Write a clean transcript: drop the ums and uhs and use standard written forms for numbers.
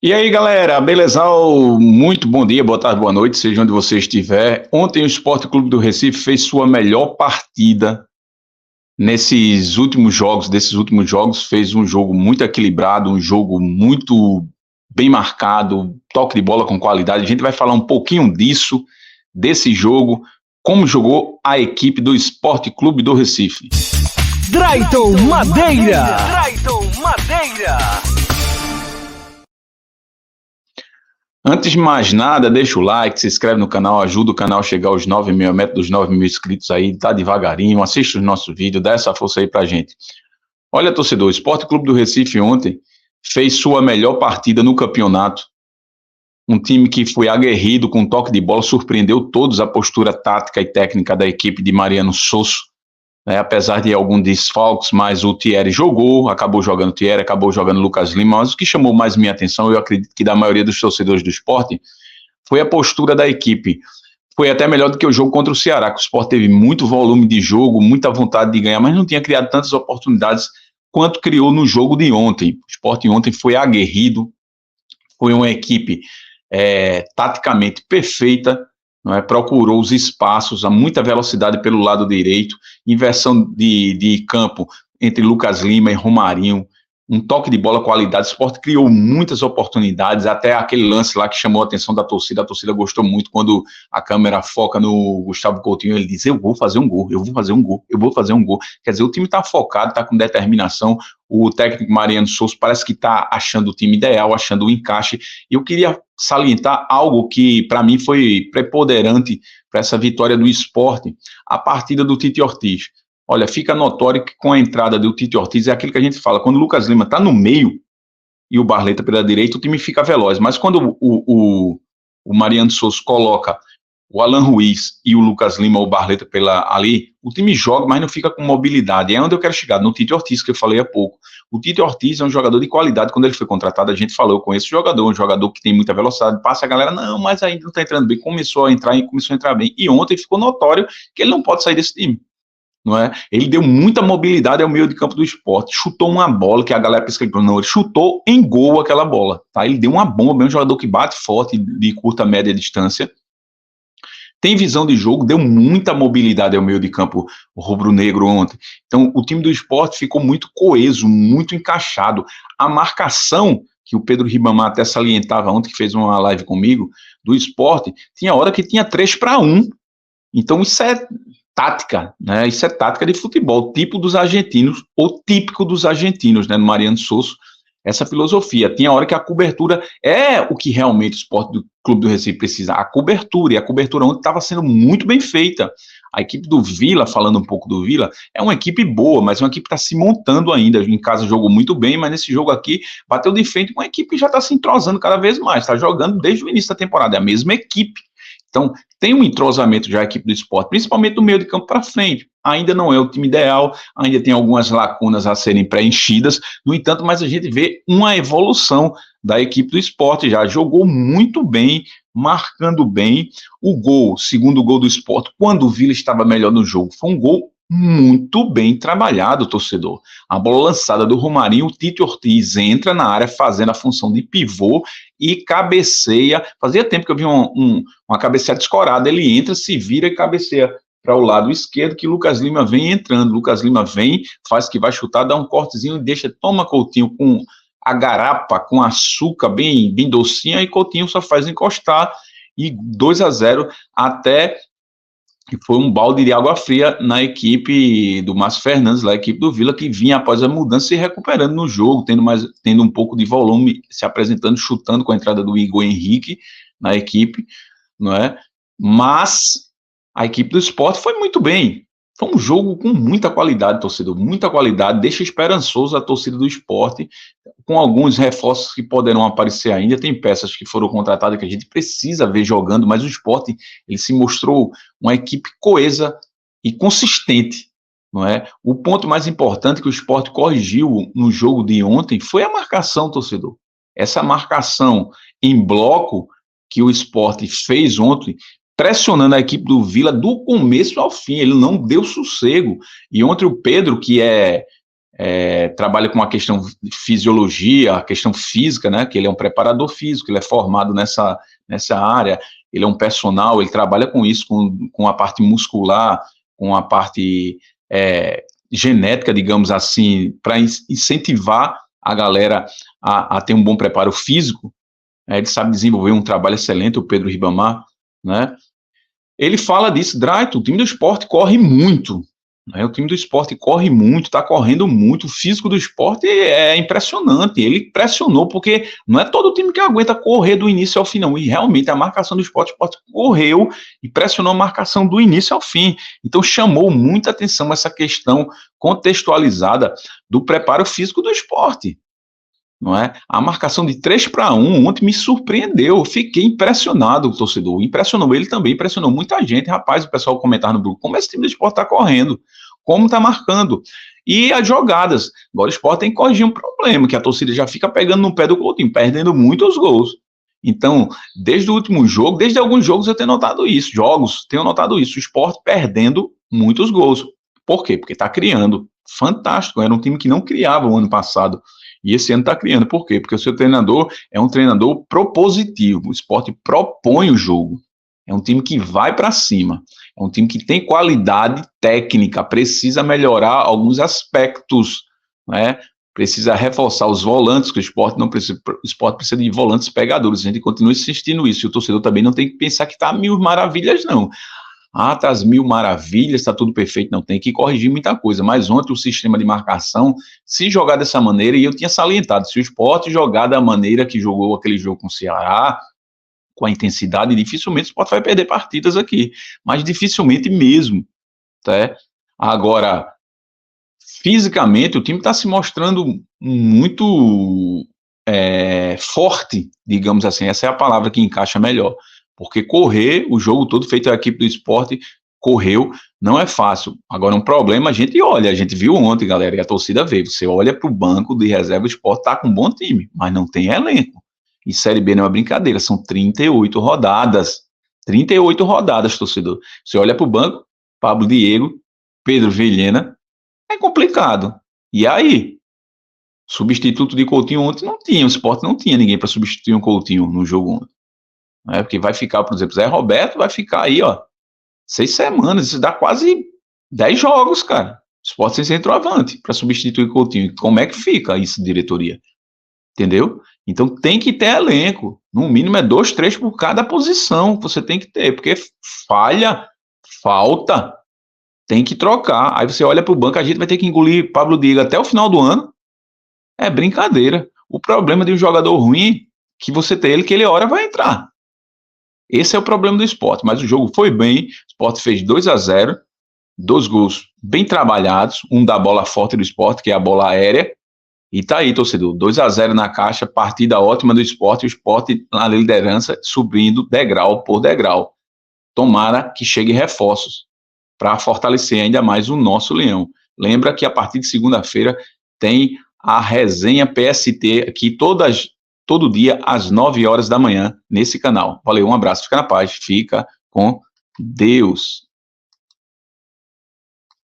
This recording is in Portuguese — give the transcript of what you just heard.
E aí, galera, beleza? Muito bom dia, boa tarde, boa noite, seja onde você estiver. Ontem o Sport Clube do Recife fez sua melhor partida desses últimos jogos, fez um jogo muito equilibrado, um jogo muito bem marcado, toque de bola com qualidade. A gente vai falar um pouquinho disso, desse jogo, como jogou a equipe do Sport Clube do Recife. Drayton Madeira. Antes de mais nada, deixa o like, se inscreve no canal, ajuda o canal a chegar aos 9 mil, a meta dos 9 mil inscritos aí, tá devagarinho, assista os nossos vídeos, dá essa força aí pra gente. Olha, torcedor, o Sport Clube do Recife ontem fez sua melhor partida no campeonato, um time que foi aguerrido com toque de bola, surpreendeu todos a postura tática e técnica da equipe de Mariano Sosso, né, apesar de alguns desfalques, mas o Thierry jogou, acabou jogando o Thierry, acabou jogando o Lucas Lima, mas o que chamou mais minha atenção, eu acredito que da maioria dos torcedores do Sport, foi a postura da equipe. Foi até melhor do que o jogo contra o Ceará, que o Sport teve muito volume de jogo, muita vontade de ganhar, mas não tinha criado tantas oportunidades quanto criou no jogo de ontem. O Sport ontem foi aguerrido, foi uma equipe taticamente perfeita, não é? Procurou os espaços, a muita velocidade pelo lado direito, inversão de campo entre Lucas Lima e Romarinho, um toque de bola qualidade. O Sport criou muitas oportunidades, até aquele lance lá que chamou a atenção da torcida. A torcida gostou muito quando a câmera foca no Gustavo Coutinho. Ele diz: eu vou fazer um gol, eu vou fazer um gol, eu vou fazer um gol. Quer dizer, o time está focado, está com determinação. O técnico Mariano Souza parece que está achando o time ideal, achando o encaixe. Eu queria salientar algo que para mim foi preponderante para essa vitória do Sport, a partida do Tite Ortiz. Olha, fica notório que com a entrada do Tite Ortiz é aquilo que a gente fala, quando o Lucas Lima está no meio e o Barleta pela direita, o time fica veloz, mas quando o Mariano Souza coloca o Alan Ruiz e o Lucas Lima, o Barleta ali, o time joga, mas não fica com mobilidade. É onde eu quero chegar, no Tite Ortiz, que eu falei há pouco. O Tite Ortiz é um jogador de qualidade. Quando ele foi contratado, a gente falou, eu conheço o jogador, um jogador que tem muita velocidade, passa a galera, não, mas ainda não está entrando bem, começou a entrar bem. E ontem ficou notório que ele não pode sair desse time. Não é? Ele deu muita mobilidade ao meio de campo do Sport, chutou uma bola que a galera pensa que não, ele chutou em gol aquela bola, tá? Ele deu uma bomba, é um jogador que bate forte de curta, média distância, tem visão de jogo, deu muita mobilidade ao meio de campo rubro-negro ontem. Então, o time do Sport ficou muito coeso, muito encaixado. A marcação, que o Pedro Ribamar até salientava ontem, que fez uma live comigo, do Sport, tinha hora que tinha 3-1. Então, isso é tática, né? Isso é tática de futebol, tipo dos argentinos, ou típico dos argentinos, né? No Mariano Souza, essa filosofia. Tinha hora que a cobertura é o que realmente o Sport do Clube do Recife precisa, a cobertura, e a cobertura ontem estava sendo muito bem feita. A equipe do Vila, falando um pouco do Vila, é uma equipe boa, mas é uma equipe que está se montando ainda. Em casa jogou muito bem, mas nesse jogo aqui bateu de frente com uma equipe que já está se entrosando cada vez mais, está jogando desde o início da temporada, é a mesma equipe. Então, tem um entrosamento já a equipe do Sport, principalmente do meio de campo para frente. Ainda não é o time ideal, ainda tem algumas lacunas a serem preenchidas, no entanto, mas a gente vê uma evolução da equipe do Sport, já jogou muito bem, marcando bem. O gol, segundo gol do Sport, quando o Vila estava melhor no jogo, foi um gol muito bem trabalhado, torcedor. A bola lançada do Romarinho, o Tite Ortiz entra na área fazendo a função de pivô e cabeceia. Fazia tempo que eu vi uma cabeceada escorada. Ele entra, se vira e cabeceia para o lado esquerdo, que Lucas Lima vem entrando. Lucas Lima vem, faz que vai chutar, dá um cortezinho e deixa, toma Coutinho com a garapa, com açúcar bem docinha, e Coutinho só faz encostar, e 2-0 até que foi um balde de água fria na equipe do Márcio Fernandes, lá a equipe do Vila, que vinha após a mudança se recuperando no jogo, tendo um pouco de volume, se apresentando, chutando com a entrada do Igor Henrique na equipe, não é? Mas a equipe do Sport foi muito bem. Foi um jogo com muita qualidade, torcedor, muita qualidade, deixa esperançoso a torcida do Sport, com alguns reforços que poderão aparecer ainda. Tem peças que foram contratadas que a gente precisa ver jogando, mas o Sport, ele se mostrou uma equipe coesa e consistente, não é? O ponto mais importante que o Sport corrigiu no jogo de ontem foi a marcação, torcedor. Essa marcação em bloco que o Sport fez ontem, pressionando a equipe do Vila do começo ao fim, ele não deu sossego. E ontem o Pedro, que é trabalha com a questão de fisiologia, a questão física, né, que ele é um preparador físico, ele é formado nessa área, ele é um personal, ele trabalha com isso, com a parte muscular, com a parte genética, digamos assim, para incentivar a galera a ter um bom preparo físico. Ele sabe desenvolver um trabalho excelente, o Pedro Ribamar, né? Ele fala disso, Drayton, o time do Sport corre muito, né? O time do Sport corre muito, está correndo muito, o físico do Sport é impressionante, ele pressionou, porque não é todo time que aguenta correr do início ao fim, não, e realmente a marcação do Sport correu e pressionou a marcação do início ao fim, então chamou muita atenção essa questão contextualizada do preparo físico do Sport. Não é? A marcação de 3-1 ontem me surpreendeu, eu fiquei impressionado, o torcedor, impressionou ele também, impressionou muita gente, rapaz, o pessoal comentar no grupo, como esse time do Sport está correndo, como está marcando, e as jogadas, agora o Sport tem que corrigir um problema, que a torcida já fica pegando no pé do Coutinho, perdendo muitos gols. Então, desde o último jogo, desde alguns jogos eu tenho notado isso, o Sport perdendo muitos gols. Por quê? Porque está criando, fantástico, era um time que não criava o ano passado, e esse ano está criando. Por quê? Porque o seu treinador é um treinador propositivo. O Sport propõe o jogo. É um time que vai para cima. É um time que tem qualidade técnica. Precisa melhorar alguns aspectos, né? Precisa reforçar os volantes, que o Sport não precisa. O Sport precisa de volantes pegadores. A gente continua insistindo isso. E o torcedor também não tem que pensar que está a mil maravilhas, não. Tá as mil maravilhas, está tudo perfeito, não, tem que corrigir muita coisa, mas ontem o sistema de marcação, se jogar dessa maneira, e eu tinha salientado, se o Sport jogar da maneira que jogou aquele jogo com o Ceará, com a intensidade, dificilmente o Sport vai perder partidas aqui, mas dificilmente mesmo, tá? Agora, fisicamente, o time está se mostrando muito forte, digamos assim, essa é a palavra que encaixa melhor, porque correr o jogo todo, feito a equipe do Sport, correu, não é fácil. Agora, um problema, a gente viu ontem, galera, e a torcida vê, você olha para o banco de reserva, o Sport está com um bom time, mas não tem elenco. E Série B não é uma brincadeira, são 38 rodadas. 38 rodadas, torcedor. Você olha para o banco, Pablo Diego, Pedro Vilhena, é complicado. E aí? Substituto de Coutinho ontem não tinha, o Sport não tinha ninguém para substituir um Coutinho no jogo ontem. Porque vai ficar, por exemplo, Zé Roberto vai ficar aí, 6 semanas, isso dá quase 10 jogos, cara. Sport sem centroavante para substituir Coutinho. Como é que fica isso, diretoria? Entendeu? Então tem que ter elenco. No mínimo é 2, 3 por cada posição que você tem que ter, porque falta, tem que trocar. Aí você olha para o banco, a gente vai ter que engolir Pablo Diego até o final do ano. É brincadeira. O problema de um jogador ruim, que você tem ele, que ele hora vai entrar. Esse é o problema do Sport, mas o jogo foi bem, o Sport fez 2-0, 2 gols bem trabalhados, um da bola forte do Sport, que é a bola aérea, e tá aí, torcedor, 2-0 na caixa, partida ótima do Sport, e o Sport na liderança subindo degrau por degrau. Tomara que chegue reforços para fortalecer ainda mais o nosso Leão. Lembra que a partir de segunda-feira tem a resenha PST aqui todo dia às 9 horas da manhã nesse canal. Valeu, um abraço, fica na paz, fica com Deus.